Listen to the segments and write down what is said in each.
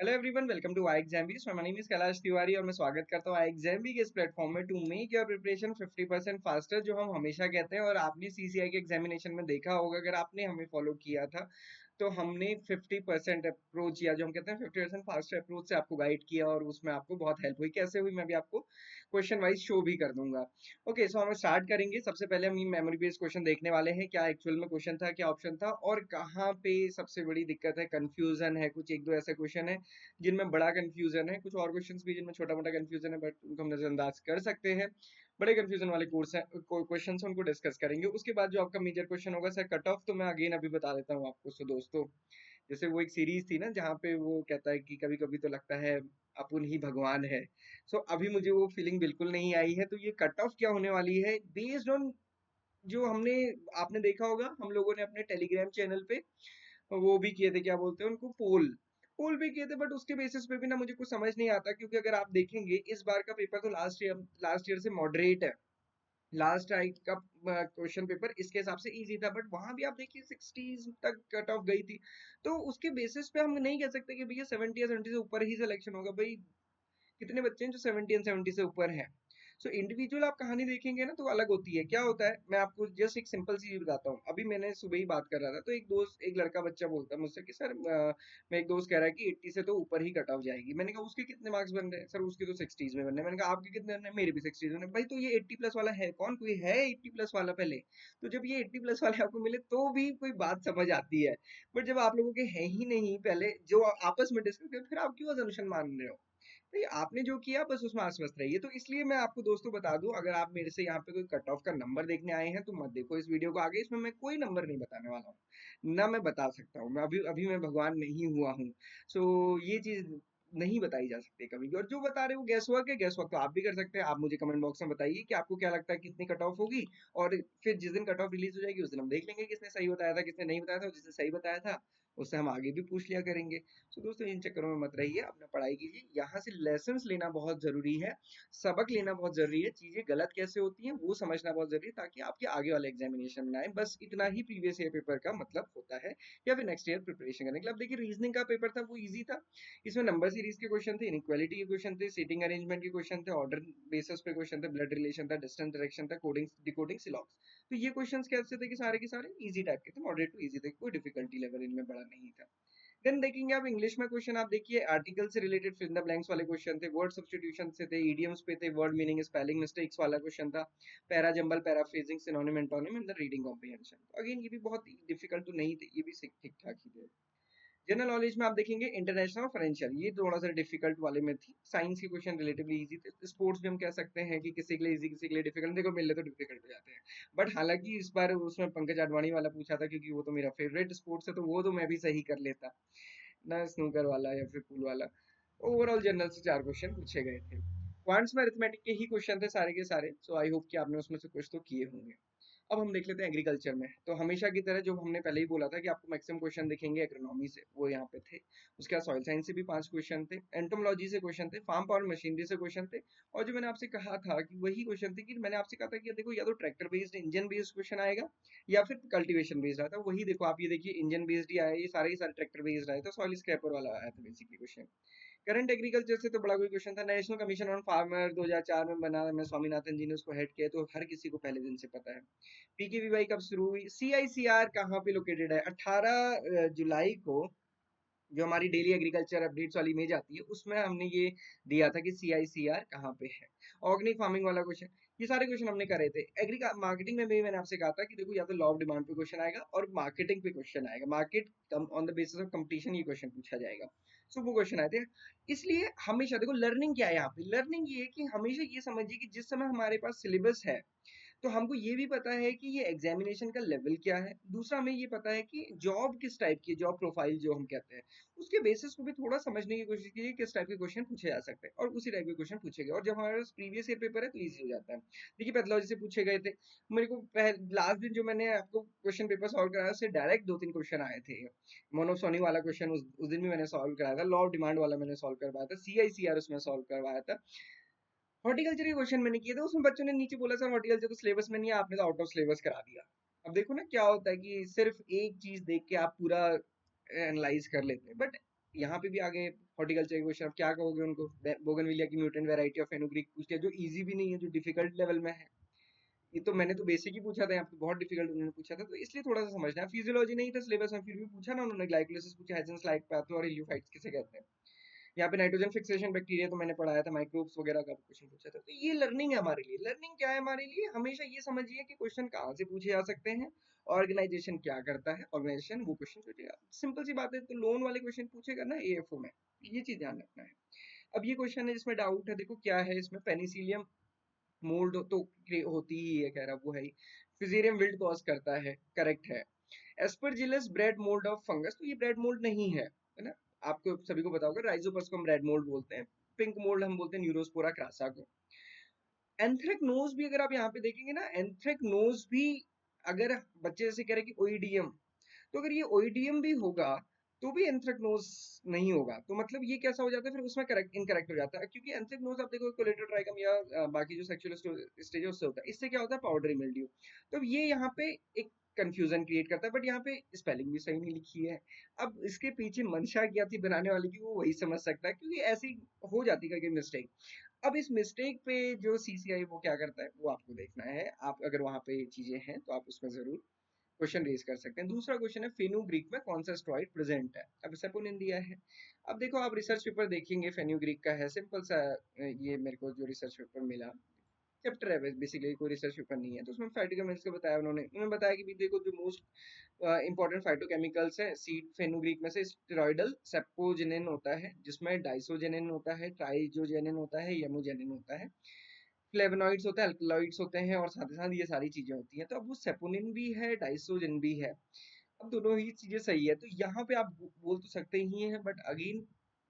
Hello everyone, welcome to I exam my name is Kailash Tiwari और मैं स्वागत करता हूँ आई एग्जाम के इस प्लेटफॉर्म में to make your preparation 50% faster, जो हम हमेशा कहते हैं। और आपने सीसीआई के एग्जामिनेशन में देखा होगा, अगर आपने हमें फॉलो किया था तो हमने 50% अप्रोच, या जो हम कहते हैं 50% फास्टर अप्रोच से आपको गाइड किया, और उसमें आपको बहुत हेल्प हुई। कैसे हुई मैं भी आपको क्वेश्चन वाइज शो भी कर दूंगा। ओके, सो हम स्टार्ट करेंगे। सबसे पहले हम मेमोरी बेस्ड क्वेश्चन देखने वाले हैं, क्या एक्चुअल में क्वेश्चन था, क्या ऑप्शन था, और कहाँ पे सबसे बड़ी दिक्कत है, कंफ्यूजन है। कुछ एक दो ऐसे क्वेश्चन है जिनमें बड़ा कंफ्यूजन है, कुछ और क्वेश्चंस भी जिनमें छोटा मोटा कंफ्यूजन है, बट उनको हम नजरअंदाज कर सकते हैं। बड़े कंफ्यूजन वाले कोर्स है, क्वेश्चन है, उनको डिस्कस करेंगे। उसके बाद जो आपका मेजर क्वेश्चन होगा सर कट ऑफ, तो मैं अगेन अभी बता देता हूँ आपको। सो दोस्तों, जैसे वो एक सीरीज थी ना जहाँ पे वो कहता है कि कभी कभी तो लगता है अपन ही भगवान है। सो अभी मुझे वो फीलिंग बिल्कुल नहीं आई है। तो ये कट ऑफ क्या होने वाली है, बेस्ड ऑन जो हमने, आपने देखा होगा हम लोगों ने अपने टेलीग्राम चैनल पे वो भी किए थे, क्या बोलते हैं उनको, पोल पोल भी किए थे। बट उसके बेसिस पे भी ना मुझे कुछ समझ नहीं आता, क्योंकि अगर आप देखेंगे इस बार का पेपर तो लास्ट ईयर से मॉडरेट है। लास्ट आई का क्वेश्चन पेपर इसके हिसाब से इजी था, बट वहां भी आप देखिए 60s तक कट ऑफ गई थी। तो उसके बेसिस पे हम नहीं कह सकते कि भैया 70 या 70 से ऊपर ही सिलेक्शन होगा। भाई कितने बच्चे हैं जो 70 एंड 70 से ऊपर हैं। सो इंडिविजुअल आप कहानी देखेंगे ना तो अलग होती है। क्या होता है, मैं आपको जस्ट एक सिंपल सी चीज बताता हूँ। अभी मैंने सुबह ही बात कर रहा था, तो एक लड़का बच्चा बोलता है मुझसे कि सर मैं एक दोस्त कह रहा है कि 80 से तो ऊपर ही कट ऑफ जाएगी। मैंने कहा उसके कितने मार्क्स बन रहे हैं? सर उसके तो 60s में बन रहे हैं। मैंने कहा आपके कितने बन रहे हैं? मेरे भी 60s में। भाई तो ये 80 प्लस वाला है कौन? कोई है 80 प्लस वाला पहले? तो जब ये 80 प्लस वाले आपको मिले तो भी कोई बात समझ आती है। बट जब आप लोगों के है ही नहीं पहले, जो आपस में डिस्कस करते, फिर आप क्यों असम्पशन मान रहे हो? नहीं, आपने जो किया बस उसमें आश्वस्त रहिए। तो इसलिए मैं आपको दोस्तों बता दूं, अगर आप मेरे से यहाँ पे कोई कट ऑफ का नंबर देखने आए हैं तो मत देखो इस वीडियो को आगे। इसमें मैं कोई नंबर नहीं बताने वाला हूँ, ना मैं बता सकता हूँ। मैं अभी अभी मैं भगवान नहीं हुआ हूँ। सो ये चीज नहीं बताई जा सकती कभी भी। और जो बता रहे हो गैस वर्क है, गैस वर्क तो आप भी कर सकते हैं। आप मुझे कमेंट बॉक्स में बताइए कि आपको क्या लगता है कितनी कट ऑफ होगी, और फिर जिस दिन कट ऑफ रिलीज हो जाएगी उस दिन हम देख लेंगे किसने सही बताया था किसने नहीं बताया था। और जिसने सही बताया था उससे हम आगे भी पूछ लिया करेंगे। तो दोस्तों इन चक्करों में मत रहिए, अपना पढ़ाई कीजिए। यहाँ से लेसन्स लेना बहुत जरूरी है, सबक लेना बहुत जरूरी है। चीजें गलत कैसे होती हैं वो समझना बहुत जरूरी है, ताकि आपके आगे वाले एग्जामिनेशन में आए। बस इतना ही प्रीवियस ईयर पेपर का मतलब होता है, या फिर नेक्स्ट ईयर प्रिपरेशन करने के लिए। अब देखिए रीजनिंग का पेपर था वो इजी था। इसमें नंबर सीरीज के क्वेश्चन थे, इनइक्वालिटी के क्वेश्चन थे, सीटिंग अरेंजमेंट के क्वेश्चन थे, ऑर्डर बेसिस पे क्वेश्चन थे, ब्लड रिलेशन था, डिस्टेंस डायरेक्शन था, कोडिंग डिकोडिंग सिलॉक्स। तो ये क्वेश्चंस कैसे थे कि सारे के सारे इजी टाइप के थे, मॉडरेट टू इजी थे, कोई डिफिकल्टी लेवल इनमें बड़ा नहीं था। देन देखेंगे आप इंग्लिश में क्वेश्चन, आप देखिए आर्टिकल से related fill in the blanks वाले क्वेश्चन थे, वर्ड सब्स्टिट्यूशन से थे, इडियम्स पे थे, वर्ड मीनिंग स्पेलिंग मिस्टेक्स वाला क्वेश्चन था, para jumble paraphrasing synonym antonym and the reading comprehension. Again ये भी बहुत डिफिकल्ट तो नहीं थे, ये भी ठीक ठाक ही थे। जनरल नॉलेज में आप देखेंगे इंटरनेशनल और फाइनेंशियल, ये थोड़ा सा डिफिकल्ट वाले में थी। साइंस के क्वेश्चन रिलेटिवली इजी थे। स्पोर्ट्स भी हम कह सकते हैं कि किसी के लिए इजी किसी के लिए डिफिकल्ट, देखो मिलने तो डिफिकल्ट हो जाते हैं। बट हालांकि इस बार उसमें पंकज आडवाणी वाला पूछा था, क्योंकि वो तो मेरा फेवरेट स्पोर्ट्स है, तो वो तो मैं भी सही कर लेता ना, स्नूकर वाला या फिर पूल वाला। ओवरऑल जनरल से 4 क्वेश्चन पूछे गए थे। क्वांट्स में अरिथमेटिक के ही क्वेश्चन थे सारे के सारे। सो आई होप कि आपने उसमें से कुछ तो किए होंगे। अब हम देख लेते हैं एग्रीकल्चर में। तो हमेशा की तरह जो हमने पहले ही बोला था कि आपको मैक्सिमम क्वेश्चन दिखेंगे एग्रोनॉमी से, वो यहाँ पे थे। उसके बाद सॉइल साइंस से भी 5 क्वेश्चन थे, एंटोमोलॉजी से क्वेश्चन थे, फार्म पावर मशीनरी से क्वेश्चन थे। और जो मैंने आपसे कहा था कि वही क्वेश्चन थे, कि मैंने आपसे कहा था कि देखो या तो tractor based engine based question आएगा, या फिर कल्टीवेशन बेस्ड आता है। वही देखो आप, ये देखिए इंजन बेस्ड ही आया, ये सारे ही सारे ट्रैक्टर बेस्ड आए, तो सॉइल स्क्रैपर वाला आया था बेसिकली क्वेश्चन। करंट एग्रीकल्चर से तो बड़ा कोई क्वेश्चन था। नेशनल कमीशन ऑन फार्मर 2004 में बना, मैं स्वामीनाथन जी ने उसको हेड किया, तो हर किसी को पहले दिन से पता है। पीकेवीवाई कब शुरू हुई, सीआईसीआर कहाँ पे लोकेटेड है? 18 जुलाई को जो हमारी डेली एग्रीकल्चर अपडेट्स वाली इमेज आती है उसमें हमने ये दिया था कि सीआईसीआर कहाँ पे है। ऑर्गेनिक फार्मिंग वाला क्वेश्चन, ये सारे क्वेश्चन हमने करे थे। एग्री मार्केटिंग में भी मैंने आपसे कहा था कि देखो या तो लॉ ऑफ डिमांड पे क्वेश्चन आएगा और मार्केटिंग पे क्वेश्चन आएगा, market on the basis of competition ये क्वेश्चन पूछा जाएगा। सो वो क्वेश्चन आए थे। इसलिए हमेशा देखो लर्निंग क्या है यहाँ पे, लर्निंग ये है कि हमेशा ये समझिए कि जिस समय हमारे पास सिलेबस है तो हमको ये भी पता है कि ये एग्जामिनेशन का लेवल क्या है। दूसरा हमें ये पता है कि जॉब किस टाइप की, जॉब प्रोफाइल जो हम कहते हैं, उसके बेसिस को भी थोड़ा समझने की कोशिश कीजिए किस टाइप के क्वेश्चन पूछे जा सकते हैं, और उसी टाइप के क्वेश्चन पूछे गए। और जब हमारे पास प्रीवियस ईयर पेपर है तो ईजी हो जाता है। देखिए पैथोलॉजी से पूछे गए थे। मेरे को लास्ट दिन जो मैंने आपको क्वेश्चन पेपर सॉल्व कराया उससे डायरेक्ट 2-3 क्वेश्चन आए थे। मोनोसोनी वाला क्वेश्चन उस दिन भी मैंने सॉल्व कराया था, लॉ ऑफ डिमांड वाला मैंने सॉल्व करवाया था, सीआईसीआर उसमें सॉल्व करवाया था। हॉर्टिकल्चर के क्वेश्चन मैंने किए थे, उसमें बच्चों ने नीचे बोला सर हॉर्टिकल्चर तो सिलेबस में नहीं है, आपने तो आउट ऑफ सिलेबस करा दिया। अब देखो ना क्या होता है कि सिर्फ एक चीज देख के आप पूरा एनालाइज कर लेते हैं। बट यहाँ पे भी आगे हॉर्टिकल्चर के क्वेश्चन, अब क्या कहोगे उनको? बोगनविलिया की म्यूटेंट वैरायटी ऑफ फेनुग्रीक पूछ लिया, जो इजी भी नहीं है, जो डिफिकल्ट लेवल में है। ये तो मैंने तो बेसिक ही पूछा था, यहाँ पे बहुत डिफिकल्ट उन्होंने पूछा था, तो इसलिए थोड़ा सा समझना है। फिजियोलॉजी नहीं था सिलेबस में, फिर भी पूछा ना उन्होंने, ग्लाइकोलाइसिस पूछा, हेजेंस लाइक पैथो और इल्यूफाइट्स किसे कहते हैं। यहाँ पे नाइट्रोजन फिक्सेशन बैक्टीरिया तो मैंने पढ़ाया था, माइक्रोब्स वगैरह का क्वेश्चन पूछा था। तो ये लर्निंग है हमारे लिए। लर्निंग क्या है हमारे लिए? हमेशा ये समझिए कि क्वेश्चन कहाँ से पूछे जा सकते हैं, ऑर्गेनाइजेशन क्या करता है, ऑर्गेनाइजेशन वो क्वेश्चन पूछेगा। सिंपल सी बात है, तो लोन वाले क्वेश्चन पूछेगा ना एएफओ में, ये चीज ध्यान रखना है। अब ये क्वेश्चन है जिसमें डाउट है, देखो क्या है इसमें, पेनिसिलियम मोल्ड तो होती ही है, कह रहा वो है ही। फिजीरियम विल्ट कॉज करता है, करेक्ट है। Aspergillus bread mould of fungus, तो ये ब्रेड मोल्ड नहीं है ना? आपको सभी को पता होगा, राइजोपस को हम ब्रेड मोल्ड बोलते हैं, पिंक मोल्ड हम बोलते हैं न्यूरोस्पोरा क्रासा को। एंथ्रेक्नोज भी अगर आप यहाँ पे देखेंगे ना, एंथ्रेक्नोज भी अगर बच्चे जैसे कह रहे कि ओईडीएम, तो अगर ये ओईडीएम भी होगा तो भी एंथ्रेक्नोज नहीं होगा, तो मतलब ये कैसा हो जाता है फिर, उसमें करेक्ट इनकरेक्ट हो जाता है, क्योंकि एंथ्रेक्नोज आप देखो कोलेटोट्राइकम या बाकी जो सेक्सुअल स्टेज उससे होता है, इससे क्या होता है, पाउडरी मिल्ड्यू। तो ये यहाँ पे एक कंफ्यूजन क्रिएट करता है, बट यहाँ पे स्पेलिंग भी सही नहीं लिखी है। अब इसके पीछे मंशा क्या थी बनाने वाले की, वो वही समझ सकता है, क्योंकि ऐसी हो जाती है कई मिस्टेक। अब इस मिस्टेक पे जो सीसीआई वो क्या करता है, वो आपको देखना है। आप अगर वहां पे चीजें हैं तो आप उसमें जरूर क्वेश्चन रेज कर सकते हैं। दूसरा क्वेश्चन है, फेनुग्रीक में कौन सा स्टेरॉइड प्रेजेंट है? अब सेपोनिन दिया है। अब देखो आप रिसर्च पेपर देखेंगे, फेनुग्रीक का है, सिंपल सा ये मेरे को जो रिसर्च पेपर मिला, चैप्टर है बेसिकली, कोई रिसर्च पेपर नहीं है, तो उसमें फाइटोकेमिकल्स का बताया उन्होंने बताया कि भी देखो जो मोस्ट इंपॉर्टेंट फाइटोकेमिकल्स है सीड फेनुग्रीक में से, स्टेरॉइडल सेपोजिनिन होता है, जिसमें डाइसोजेनिन होता है, ट्राइजोजेनिन होता है, येमोजेनिन होता है, फ्लेवोनॉइड्स होते हैं, अल्कलॉइड्स होते हैं, और साथ ही साथ ये सारी चीजें होती हैं। तो अब वो सेपोनिन भी है, डाइसोजिन भी है। अब दोनों ही चीजें सही है, तो यहाँ पे आप बोल तो सकते ही हैं, बट अगेन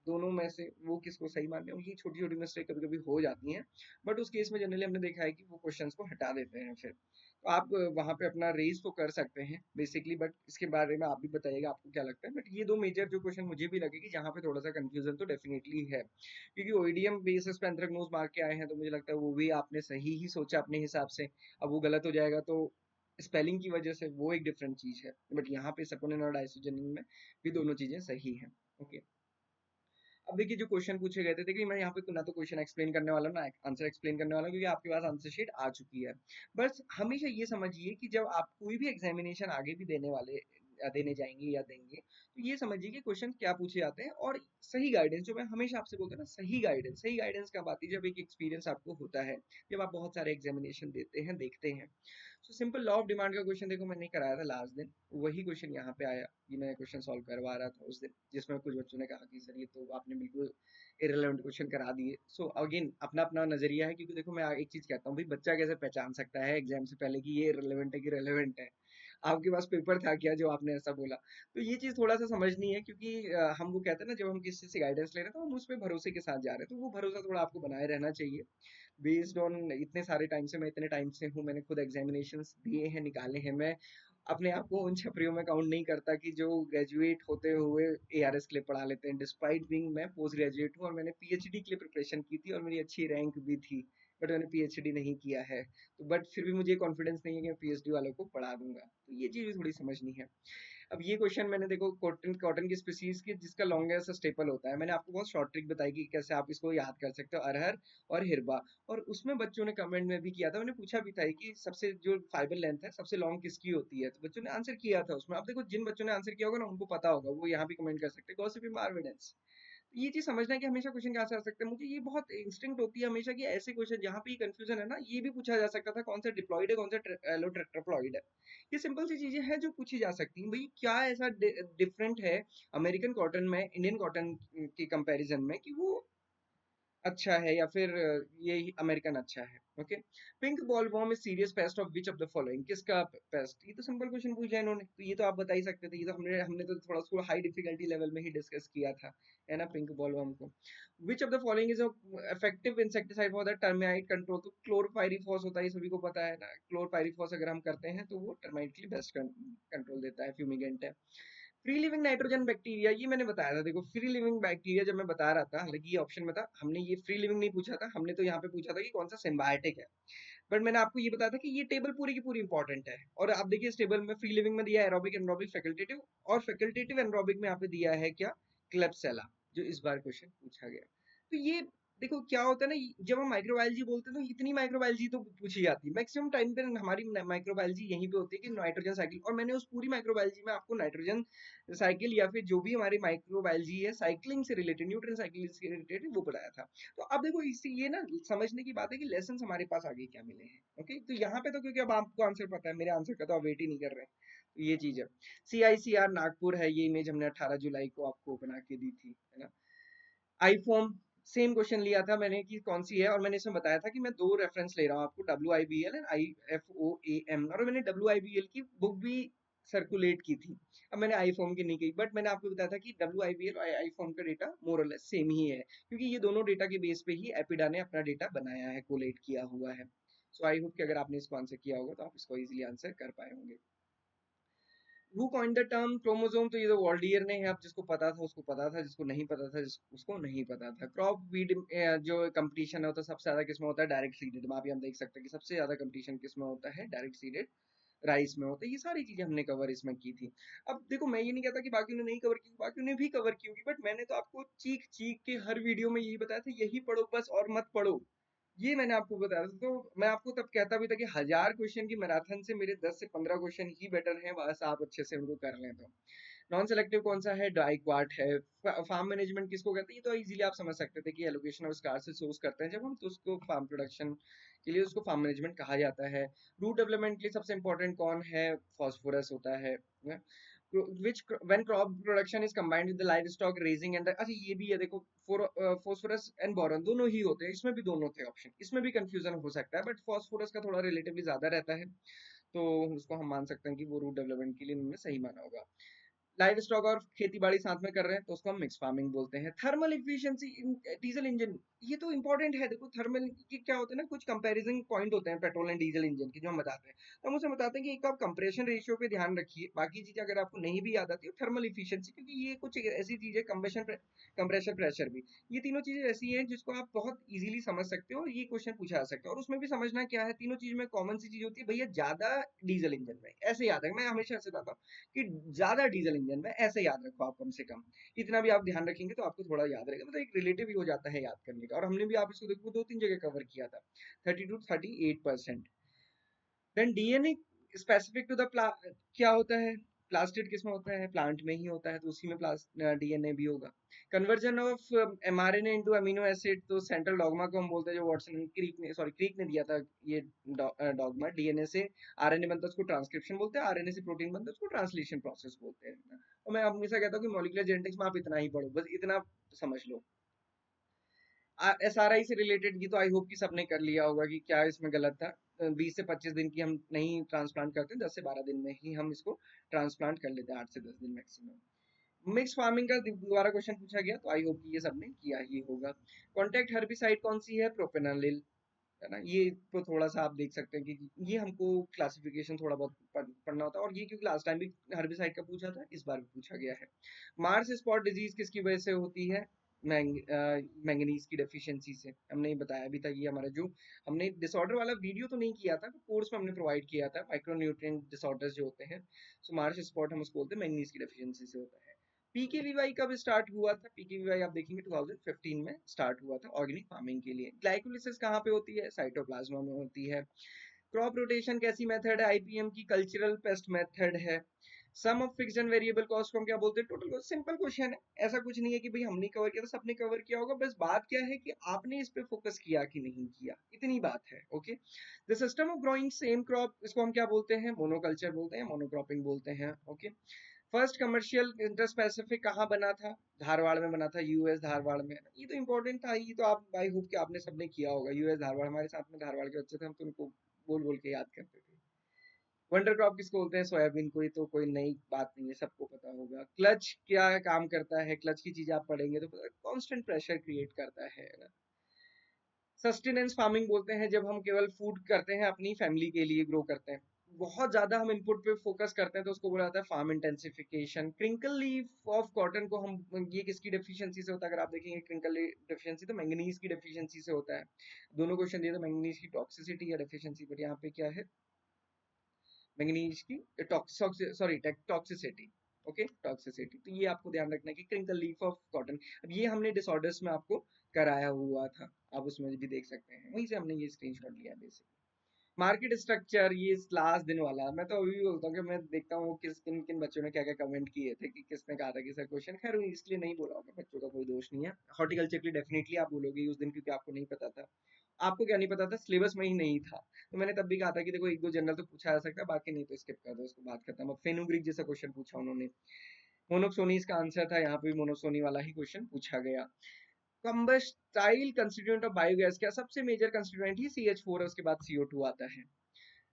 दोनों में से वो किसको सही मान रहे हो, ये छोटी छोटी मिस्टेक कभी कभी हो जाती हैं, बट उस केस में जनरली हमने देखा है कि वो क्वेश्चंस को हटा देते हैं फिर। तो आप वहां पे अपना रेज तो कर सकते हैं बेसिकली, बट इसके बारे में आप भी बताइएगा आपको क्या लगता है। बट ये दो मेजर जो क्वेश्चन मुझे भी लगे कि जहाँ पे थोड़ा सा कंफ्यूजन तो डेफिनेटली है, क्योंकि ओईडीएम बेसिस पे एंथ्रेक्नोज मार के आए हैं, तो मुझे लगता है वो भी आपने सही ही सोचा अपने हिसाब से। अब वो गलत हो जाएगा तो स्पेलिंग की वजह से वो एक डिफरेंट चीज है, बट यहाँ पे सेपोनिन और डाइसोजेनिन में भी दोनों चीजें सही हैं। ओके, अब देखिए जो क्वेश्चन पूछे गए थे, देखिए मैं यहाँ पे ना तो क्वेश्चन एक्सप्लेन करने वाला हूँ ना आंसर एक्सप्लेन करने वाला हूँ, क्योंकि आपके पास आंसर शीट आ चुकी है। बस हमेशा ये समझिए कि जब आप कोई भी एग्जामिनेशन आगे भी देने वाले देने जाएंगे या देंगे, तो ये समझिए कि क्वेश्चन क्या पूछे जाते हैं, और सही गाइडेंस, जो मैं हमेशा आपसे बोलता हूँ ना, सही गाइडेंस कब आती है, जब एक एक्सपीरियंस आपको होता है, जब आप बहुत सारे एग्जामिनेशन देते हैं, देखते हैं। So simple law of demand का क्वेश्चन देखो मैंने कराया था लास्ट दिन, वही क्वेश्चन यहाँ पे आया, ये मैं क्वेश्चन सॉल्व करवा रहा था उस दिन, जिसमें कुछ बच्चों ने कहा कि सर ये तो आपने बिल्कुल इरेलेवेंट क्वेश्चन करा दिए। सो अगेन अपना अपना नजरिया है, क्योंकि देखो मैं एक चीज कहता हूँ भाई, बच्चा कैसे पहचान सकता है एग्जाम से पहले कि ये इरेलेवेंट है कि रेलेवेंट है? आपके पास पेपर था क्या जो आपने ऐसा बोला? तो ये चीज थोड़ा सा समझनी है, क्योंकि हम वो कहते हैं ना, जब हम किसी से गाइडेंस ले रहे हैं तो हम उस पर भरोसे के साथ जा रहे हैं, तो वो भरोसा थोड़ा आपको बनाए रहना चाहिए। बेस्ड ऑन इतने सारे टाइम से, मैं इतने टाइम से हूँ, मैंने खुद एग्जामिनेशन दिए हैं, निकाले हैं, मैं अपने आप को उन छपरियों में काउंट नहीं करता कि जो ग्रेजुएट होते हुए एआरएस के लिए पढ़ा लेते हैं, डिस्पाइट बीइंग मैं पोस्ट ग्रेजुएट हूँ, और मैंने पीएचडी के लिए प्रिपरेशन की थी, और मेरी अच्छी रैंक भी थी, बट मैंने पीएचडी नहीं किया है। तो बट फिर भी मुझे कॉन्फिडेंस नहीं है कि मैं पीएचडी वालों को पढ़ा दूंगा, तो ये चीज भी थोड़ी समझनी है। अब ये क्वेश्चन मैंने देखो, कॉटन कॉटन की स्पीसीज की जिसका लॉन्गेस्ट स्टेपल होता है, मैंने आपको बहुत शॉर्ट ट्रिक बताई कि कैसे आप इसको याद कर सकते हो, अरहर और हिरबा। और उसमें बच्चों ने कमेंट में भी किया था, मैंने पूछा भी था कि सबसे जो फाइबर लेंथ है सबसे लॉन्ग किसकी होती है, तो बच्चों ने आंसर किया था उसमें। अब देखो जिन बच्चों ने आंसर किया होगा ना, उनको पता होगा, वो यहाँ भी कमेंट कर सकते हैं, गॉसिप एविडेंस। ये चीज समझना है कि हमेशा क्वेश्चन कहाँ से आ सकते हैं। मुझे ये बहुत इंस्टिंक्ट होती है हमेशा कि ऐसे क्वेश्चन जहाँ पे कंफ्यूजन है ना, ये भी पूछा जा सकता था, कौन सा डिप्लॉइड है, कौन सा एलोट्रेट्राप्लॉइड है। ये सिंपल सी चीजें हैं जो पूछी जा सकती हैं। भाई क्या ऐसा डिफरेंट है अमेरिकन कॉटन में इंडियन कॉटन की कंपैरिजन में, कि वो अच्छा है या फिर ये अमेरिकन अच्छा है? Okay, pink bollworm is serious paste of which of the following, किसका पेस्ट? ये तो सिंपल क्वेश्चन पूछा है इन्होंने, तो ये तो आप बता ही सकते थे, ये तो हमने हमने तो थोड़ा उसको हाई डिफिकल्टी लेवल में ही डिस्कस किया था, है ना, पिंक बॉलवर्म को। Which of the following is effective insecticide for the termite control, तो क्लोरपाइरीफॉस होता है, ये सभी को पता है ना, क्लोरपाइरीफॉस अगर हम करते हैं तो वो टर्माइट के लिए बेस्ट कंट्रोल देता है, फ्यूमिगेंट है। फ्री लिविंग नाइट्रोजन बैक्टीरिया, ये मैंने बताया था, देखो फ्री लिविंग बैक्टीरिया जब मैं बता रहा था, हालांकि ये ऑप्शन में था, हमने ये फ्री लिविंग नहीं पूछा था, हमने तो यहाँ पे पूछा था कि कौन सा सिम्बायोटिक है। बट मैंने आपको ये बताया था कि ये टेबल पूरी की पूरी इंपॉर्टेंट है, और आप देखिए इस टेबल में फ्री लिविंग में दिया है एरोबिक एनरोबिक फैकल्टेटिव, और फैकल्टेटिव एनरोबिक में यहाँ पे दिया है क्या, क्लेप्सेला, जो इस बार क्वेश्चन पूछा गया। तो ये देखो क्या होता है ना, जब हम माइक्रोबायोलॉजी बोलते हैं तो इतनी माइक्रोबायोलॉजी तो पूछी जाती है मैक्सिमम टाइम पे, हमारी माइक्रोबायोलॉजी यहीं पे होती है कि नाइट्रोजन साइकिल, और मैंने उस पूरी माइक्रोबायोलॉजी में आपको नाइट्रोजन साइकिल या फिर जो भी हमारी माइक्रोबायोलॉजी है साइक्लिंग से रिलेटेड, न्यूट्रिएंट साइकिलिंग से रिलेटेड वो पढ़ाया था। तो अब देखो इसी ये ना समझने की बात है कि लेसन हमारे पास आगे क्या मिले हैं। ओके, तो यहाँ पे तो क्योंकि अब आपको आंसर पता है, मेरे आंसर का तो आप वेट ही नहीं कर रहे हैं, तो ये चीज है। CICR नागपुर है, ये इमेज हमने 18 जुलाई को आपको बना के दी थी, है ना। आईफोन, सेम क्वेश्चन लिया था मैंने कि कौन सी है, और मैंने इसमें बताया था कि मैं दो रेफरेंस ले रहा हूँ आपको, WIBL एंड IFOAM, और मैंने WIBL की बुक भी सर्कुलेट की थी। अब मैंने आईफोन की नहीं की, बट मैंने आपको बताया था कि WIBL और आईफोन का डेटा मोर और लेस सेम ही है, क्योंकि ये दोनों डेटा के बेस पे ही एपिडा ने अपना डेटा बनाया है, कोलेट किया हुआ है। सो आई होप कि अगर आपने इसको आंसर किया होगा तो आप इसको इजीली आंसर कर पाए होंगे। Who coined the term chromosome, तो ये तो वॉल्डियर ने है, अब जिसको पता था उसको पता था, जिसको नहीं पता था उसको नहीं पता था। क्रॉप वीड जो कंपटीशन होता है सबसे ज्यादा किसमें होता है, डायरेक्ट सीडेड में। अभी हम देख सकते हैं कि सबसे ज्यादा कंपटीशन किसमें होता है, डायरेक्ट सीडेड राइस में होता है। ये सारी चीजें हमने कवर इसमें की थी। अब देखो मैं ये नहीं कहता कि बाकी ने नहीं कवर की, बाकी ने भी कवर की होगी, बट मैंने तो आपको चीख चीख के हर वीडियो में यही बताया था, यही पढ़ो बस और मत पढ़ो, ये मैंने आपको बताया था। तो मैं आपको तब कहता भी था कि 1000 क्वेश्चन की मैराथन से मेरे 10 से 15 क्वेश्चन ही बेटर हैं, बस आप अच्छे से उनको कर लें तो। नॉन सेलेक्टिव कौन सा है, डाइक्वाट है। फार्म मैनेजमेंट किसको कहते हैं, ये तो इजीली आप समझ सकते थे कि एलोकेशन ऑफ स्टार से सोर्स करते हैं जब हम, तो उसको फार्म प्रोडक्शन के लिए उसको फार्म मैनेजमेंट कहा जाता है। रूट डेवलपमेंट के लिए सबसे इंपॉर्टेंट कौन है, फॉस्फोरस होता है। which when crop production is combined with the livestock raising and अच्छा ये भी है देखो, फॉस्फोरस एंड बोरॉन दोनों ही होते हैं, इसमें भी दोनों थे ऑप्शन, इसमें भी कंफ्यूजन हो सकता है, बट फॉस्फोरस का थोड़ा रिलेटिवली ज्यादा रहता है, तो उसको हम मान सकते हैं कि वो रूट डेवलपमेंट के लिए उन्होंने सही माना होगा। लाइव स्टॉक और खेती बाड़ी साथ में कर रहे हैं तो उसको हम मिक्स फार्मिंग बोलते हैं। थर्मल इफिशिएंसी डीजल इंजन, ये तो इंपॉर्टेंट है। देखो थर्मल की क्या होता है ना, कुछ कंपैरिजन पॉइंट होते हैं पेट्रोल एंड डीजल इंजन के जो हम बताते हैं, तो हम उसे बताते हैं कि एक आप कंप्रेशन रेशियो पे ध्यान रखिए, बाकी चीजें अगर आपको नहीं भी याद आती है थर्मल इफिशिएंसी, क्योंकि ये कुछ ऐसी चीज है, कंबेशन कंप्रेशर प्रेशर भी, ये तीनों चीजें ऐसी हैं जिसको आप बहुत इजीली समझ सकते हो, और ये क्वेश्चन पूछा जा सकता है। और उसमें भी समझना क्या है, तीनों चीज में कॉमन सी चीज होती है भैया, ज्यादा डीजल इंजन में ऐसे याद है, मैं हमेशा ऐसे बताता हूँ कि ज्यादा डीजल इंजन में ऐसे याद रखो आप, कम से कम इतना भी आप ध्यान रखेंगे तो आपको थोड़ा याद रहेगा, मतलब एक रिलेटिव ही हो जाता है याद करने का। और हमने भी आप इसको देखो 2-3 जगह कवर किया था, 30 to 38%। Then DNA specific to the क्या होता है, प्लास्टिड किसमें होता है, प्लांट में ही होता है, तो उसी में डीएनए भी होगा। Conversion of mRNA into amino acid, तो सेंट्रल डॉगमा को हम बोलते हैं, जो वॉटसन क्रीक ने दिया था ये डॉगमा, डीएनए से आरएनए बनता है उसको ट्रांसक्रिप्शन बोलते हैं, आरएनए से प्रोटीन बनता है उसको ट्रांसलेशन प्रोसेस बोलते हैं। और मैं हमेशा कहता हूँ कि मॉलिक्यूलर जेनेटिक्स में आप इतना ही पढ़ो, बस इतना समझ लो। SRI से रिलेटेड ये तो आई होप कि सबने कर लिया होगा कि क्या इसमें गलत था। 20 से 25 दिन की हम नहीं ट्रांसप्लांट करते, 10 से 12 दिन में ही हम इसको ट्रांसप्लांट कर लेते हैं, 8 से 10 दिन मैक्सिमम। मिक्स फार्मिंग का दोबारा क्वेश्चन पूछा गया, तो आई होप कि ये सबने किया ही होगा। कॉन्टैक्ट हर्बिसाइड कौन सी है, प्रोपेनलिल, है ना। ये तो थोड़ा सा आप देख सकते हैं कि ये हमको क्लासिफिकेशन थोड़ा बहुत पढ़ना होता है, और ये क्योंकि लास्ट टाइम भी हर्बिसाइड का पूछा था, इस बार भी पूछा गया है। मार्स स्पॉट डिजीज किसकी वजह से होती है, मैंगनीज की डेफिशिएंसी से, हमने ये बताया भी था। ये हमारा जो हमने डिसऑर्डर वाला वीडियो तो नहीं किया था, कोर्स में हमने प्रोवाइड किया था, माइक्रोन्यूट्रिएंट डिसऑर्डर्स जो होते हैं, सो मार्स स्पॉट हम उसको बोलते हैं, मैंगनीज की डेफिशिएंसी से होता है। पीकेवीवाई कब स्टार्ट हुआ था, पीकेवीवाई आप देखेंगे 2015 में स्टार्ट हुआ था ऑर्गेनिक फार्मिंग के लिए। ग्लाइकोलिसिस कहाँ पे होती है, साइटोप्लाज्मा में होती है। क्रॉप रोटेशन कैसी मेथड है, आईपीएम की कल्चरल पेस्ट मेथड है। Sum of fixed and variable cost को हम क्या बोलते हैं, टोटल कॉस्ट। सिंपल क्वेश्चन है, ऐसा कुछ नहीं है कि भाई हमने कवर किया तो सबने कवर किया होगा, बस बात क्या है कि आपने इस पे फोकस किया कि नहीं किया, इतनी बात है। Okay, the system of growing same crop, इसको हम क्या बोलते हैं, मोनोकल्चर बोलते हैं, मोनोक्रॉपिंग बोलते हैं। ओके, फर्स्ट कमर्शियल इंटरस्पेसिफिक कहाँ बना था, धारवाड़ में बना था, यूएस धारवाड़ में। ये तो इंपॉर्टेंट था, ये तो आप आई होप कि आपने सबने किया होगा। यूएस धारवाड़, हमारे साथ में धारवाड़ के बच्चे थे, हम तो उनको बोल बोल के याद करते थे। वंडर क्रॉप किसको बोलते हैं, सोयाबीन को, ये तो कोई नई बात नहीं है, सबको पता होगा। क्लच क्या काम करता है, क्लच की चीज आप पढ़ेंगे तो पता, कांस्टेंट प्रेशर क्रिएट करता है ना। सस्टेनेंस फार्मिंग बोलते हैं जब हम केवल फूड करते हैं, अपनी फैमिली के लिए ग्रो करते हैं, बहुत ज्यादा हम इनपुट पे फोकस करते हैं, तो उसको बोला जाता है farm intensification. Crinkle leaf of cotton को हम, ये किसकी डेफिशिएंसी से होता है, अगर आप देखेंगे क्रिंकल डेफिशिएंसी तो मैंगनीज की डेफिशिएंसी से होता है। दोनों क्वेश्चन दिए तो मैंगनीज की टॉक्सिसिटी या डेफिशिएंसी, बट यहाँ पे क्या है, मैंगनीज की टॉक्सिसिटी। Okay, toxicity. तो ये आपको ध्यान रखना है कि क्रिंकल लीफ ऑफ कॉटन, अब ये हमने डिसऑर्डर्स में आपको कराया हुआ था, आप उसमें भी देख सकते हैं, वहीं से हमने ये स्क्रीनशॉट लिया बेसिकली। मार्केट स्ट्रक्चर, ये लास्ट दिन वाला, मैं तो अभी भी बोलता हूँ कि मैं देखता हूँ किस किन किन बच्चों ने क्या क्या कमेंट किए थे, कि किसने कहा था कि सर क्वेश्चन, खैर इसलिए नहीं बोला होगा, बच्चों का कोई दोष नहीं है। हॉर्टिकल्चर के लिए डेफिनेटली आप बोलोगे उस दिन, क्योंकि आपको नहीं पता था। आपको क्या नहीं पता था, सिलेबस में ही नहीं था। तो मैंने तब भी कहा था कि देखो एक दो जनरल तो पूछा जा सकता है, बाकी नहीं तो स्किप कर दो, उसको बात खत्म। अब फेनुग्रीक जैसा क्वेश्चन पूछा उन्होंने, मोनोक्सोनी इसका आंसर था, यहाँ पे भी मोनोक्सोनी वाला ही क्वेश्चन पूछा गया। कंबस्टाइल कंस्टिट्यूएंट ऑफ बायोगैस, क्या सबसे मेजर कंस्टिट्यूएंट ही CH4 है, उसके बाद CO2 आता है।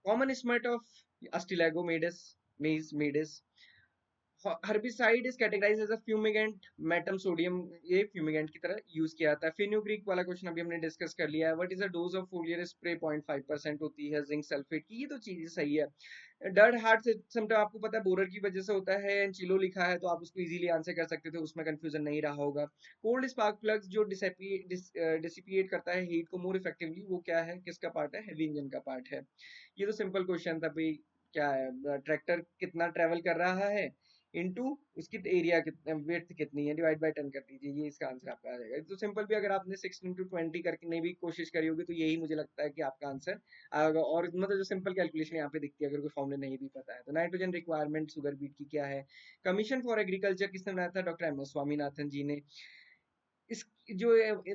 Common smut of Ustilago maydis maydis. Herbicide is categorized as a fumigant, metam sodium, ये फ्यूमिगेंट की तरह यूज किया जाता है। फेनुग्रीक वाला क्वेश्चन अभी हमने डिस्कस कर लिया है। What is the dose of foliar spray, 0.5% होती है जिंक सल्फेट की, ये तो चीज सही है। डर्ट हार्ट सिम्टम आपको पता है बोरर की वजह से होता है, एंचिलो लिखा है तो आप उसको इजीली आंसर कर सकते थे, उसमें कंफ्यूजन नहीं रहा होगा। कोल्ड स्पार्क प्लग्स जो डिसिपिएट करता है हीट को मोर इफेक्टिवली, वो क्या है, किसका पार्ट है, हेवी इंजन का पार्ट है। ये तो सिंपल क्वेश्चन था भाई, क्या है, ट्रैक्टर कितना ट्रेवल कर रहा है इनटू उसकी एरिया कितना, विड्थ कितनी है, डिवाइड बाय 10 कर दीजिए, ये इसका आंसर आपका आ जाएगा। तो सिंपल भी अगर आपने 6 × 20 करने भी कोशिश करी होगी तो यही मुझे लगता है कि आपका आंसर आएगा। और मतलब जो सिंपल कैलकुलेशन यहाँ पे दिखती है, अगर कोई फॉर्मूला नहीं भी पता है तो। नाइट्रोजन रिक्वायरमेंट शुगर बीट की क्या है। कमीशन फॉर एग्रीकल्चर किसने बनाया था, डॉक्टर एम एस स्वामीनाथन जी ने। इस जो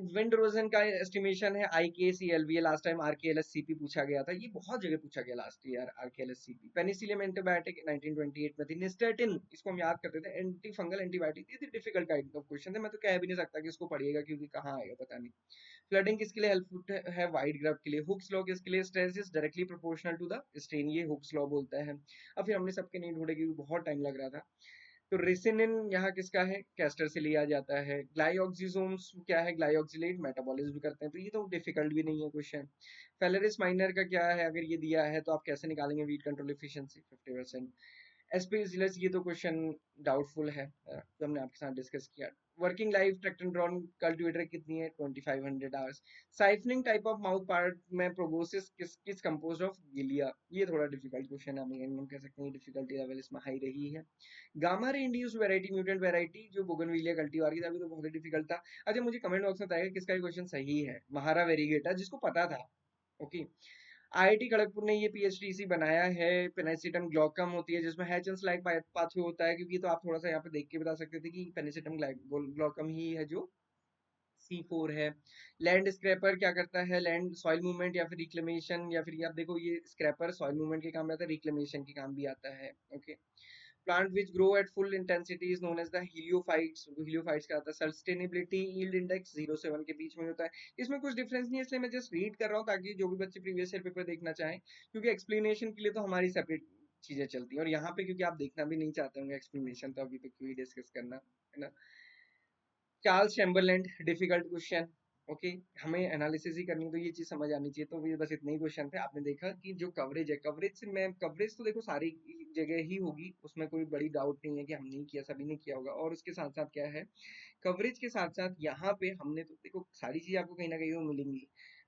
विंड इरोजन का एस्टिमेशन है IKCLV, लास्ट टाइम RKLSCP पूछा गया था, ये बहुत जगह पूछा गया last year RKLSCP। Penicillium antibiotic 1928 में थी। निस्टेटिन, इसको हम याद करते थे, एंटी फंगल एंटीबायोटिक, ये डिफिकल्ट काइंड ऑफ क्वेश्चन है, मैं तो कह भी नहीं सकता कि इसको पढ़िएगा क्योंकि कहाँ आएगा पता नहीं। फ्लडिंग किसके लिए हेल्पफुल है, वाइड ग्राफ के लिए। हुक्स लॉ किसके लिए, stress is directly proportional to the strain, ये हुक्स लॉ बोलता है। अब फिर हमने सबके नहीं ढूंढे क्योंकि बहुत टाइम लग रहा था। तो रेसिनिन यहाँ किसका है, कैस्टर से लिया जाता है। ग्लाइऑक्सिसोम्स क्या है, ग्लाइऑक्सिलेट मेटाबॉलिज्म करते हैं, तो ये तो डिफिकल्ट भी नहीं है क्वेश्चन। फेलेरिस माइनर का क्या है, अगर ये दिया है तो आप कैसे निकालेंगे, वीट कंट्रोल एफिशिएंसी 50%। एस्पेजिलस, ये तो क्वेश्चन डाउटफुल है, जो हमने आपके साथ डिस्कस किया। वर्किंग लाइफ ट्रैक्टन कल्टीवेटर कितनी है, 2500 hours. Siphoning type of mouth part में प्रोबोसिस किस कंपोज्ड ऑफ गिलिया, ये थोड़ा डिफिकल्ट क्वेश्चन है, हम कह सकते हैं डिफिकल्टी लेवल इसमें हाई रही है। Gamma ray induced variety, mutant variety जो बोगनविलिया कल्टीवार की था, अभी तो बहुत ही डिफिकल्ट था। अच्छा मुझे कमेंट बॉक्स में बताइएगा किसका क्वेश्चन सही है। महारा वेरीगेटा, जिसको पता था। ओके, IIT खड़गपुर ने ये PHDC बनाया है। पेनिसिटम ग्लॉकम होती है जिसमें हैचन्स लाइक पाथवे होता है, क्योंकि तो आप थोड़ा सा यहाँ पे देख के बता सकते थे कि पेनिसिटम ग्लॉकम ही है जो C4 है। लैंड स्क्रैपर क्या करता है, लैंड सॉइल मूवमेंट या फिर रिक्लेमेशन, या फिर आप देखो ये स्क्रैपर सॉइल मूवमेंट के काम में आता है, रिक्लेमेशन के काम भी आता है। Okay, plant which grow at full intensity is known as the heliophytes. Heliophytes का आता है। सस्टेनेबिलिटी यील्ड इंडेक्स 0 से 1 के बीच में होता है। इसमें कुछ डिफरेंस नहीं है, इसलिए मैं जस्ट रीड कर रहा हूँ ताकि जो भी बच्चे प्रीवियस ईयर पेपर देखना चाहें, क्योंकि एक्सप्लेनेशन के लिए तो हमारी सेपरेट चीजें चलती हैं, और यहाँ पे क्योंकि आप देखना भी नहीं चाहते होंगे एक्सप्लेनेशन, तो अभी तो क्यों ही डिस्कस करना, है ना। Charles Chamberland, difficult question. Okay, हमें एनालिसिस ही करनी, तो ये चीज समझ आनी चाहिए। तो ये बस इतने ही क्वेश्चन थे। आपने देखा कि जो कवरेज है, कवरेज से मैं, कवरेज तो देखो सारी जगह ही होगी, उसमें कोई बड़ी डाउट नहीं है कि हम नहीं किया, सभी ने किया होगा। और उसके साथ साथ क्या है, कवरेज के साथ साथ यहाँ पे हमने तो देखो सारी चीजें आपको कहीं ना कहीं वो मिलेंगी,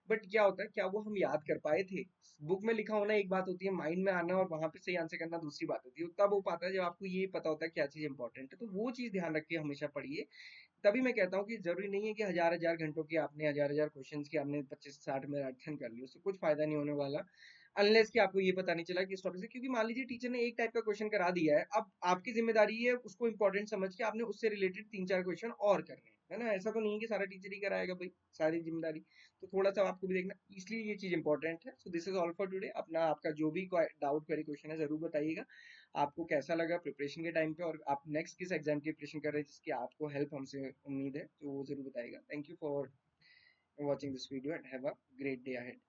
बट क्या होता है, क्या वो हम याद कर पाए थे। बुक में लिखा होना एक बात होती है, माइंड में आना और वहां पे सही आंसर करना दूसरी बात होती है। तब वो पाता है जब आपको ये पता होता है क्या चीज इंपॉर्टेंट है, तो वो चीज ध्यान रख के हमेशा पढ़िए। तभी मैं कहता हूँ कि जरूरी नहीं है कि हजार हजार घंटों की आपने हजार हजार क्वेश्चन की आपने 25-60 में अध्ययन कर लिया, उससे कुछ फायदा नहीं होने वाला, अनलेस कि आपको ये पता नहीं चला कि इस टॉपिक से। क्योंकि मान लीजिए टीचर ने एक टाइप का क्वेश्चन करा दिया है, अब आपकी जिम्मेदारी है उसको इंपॉर्टेंट समझ के आपने उससे रिलेटेड 3-4 क्वेश्चन और करने हैं, है ना। ऐसा तो नहीं है कि सारा टीचर ही कराएगा भाई सारी जिम्मेदारी, तो थोड़ा सा आपको भी देखना, इसलिए ये चीज इंपॉर्टेंट है। So this is all for today. अपना आपका जो भी डाउट क्वेरी क्वेश्चन है जरूर बताइएगा, आपको कैसा लगा प्रिपरेशन के टाइम पे, और आप नेक्स्ट किस एग्जाम की प्रिपरेशन कर रहे हैं जिसकी आपको हेल्प हमसे उम्मीद है, तो वो जरूर बताइएगा। Thank you for watching this video and have a great day ahead.